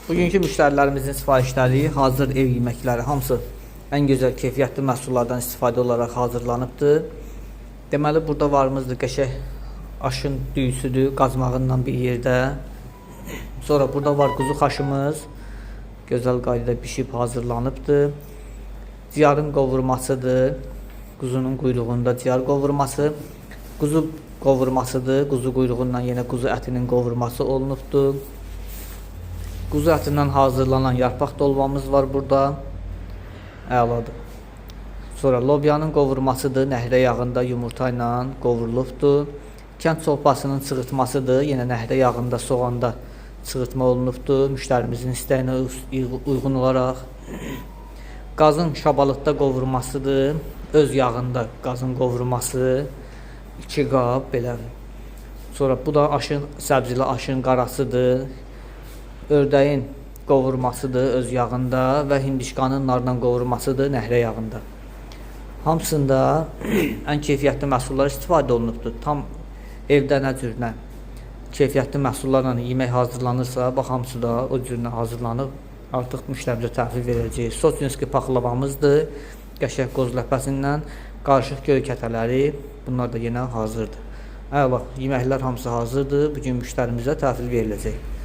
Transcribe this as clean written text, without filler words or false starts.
Bugünkü müştərilərimizin sifarişləri, hazır ev yeməkləri hamısı ən gözəl keyfiyyətli məhsullardan istifadə olaraq hazırlanıbdır. Deməli, burada varımızdır qəşəng aşın düyüsüdür, qazmağından bir yerdə. Sonra burada var quzu xaşımız, gözəl qaydada bişib hazırlanıbdır. Ciyarın qovurmasıdır, quzunun quyruğunda ciyar qovurması. Quzu qovurmasıdır, quzu quyruğundan yenə quzu ətinin qovurması olunubdur. Quzu ətindən hazırlanan yarpaq dolmamız var burada. Əladır. Sonra lobyanın qovurmasıdır, nəhrə yağında yumurta ilə qovurulubdur. Kənd çolpasının çığırtmasıdır, yenə nəhrə yağında soğanda çığırtma olunubdur. Müştərimizin istəyinə uyğun olaraq. Qazın şabalıqda qovurmasıdır, öz yağında qazın qovurması. 2 qab belə. Sonra bu da aşın, səbzili aşın qarasıdır. Ördəyin qovurmasıdır öz yağında və hindişkanın narla qovurmasıdır nəhrə yağında. Hamısında ən keyfiyyətli məhsullar istifadə olunubdur. Tam evdə nə cür nə keyfiyyətli məhsullarla yemək hazırlanırsa, bax hamısı da o cürlə hazırlanıb. Artıq müştərimizə təhvil verəcəyik. Sotinski paxlavamızdır. Qəşəng qoz ləpəsindən qarışıq göy kətələri, bunlar da yenə hazırdır. Əla, yeməklər hamısı hazırdır. Bugün müştərimizə təhvil veriləcək.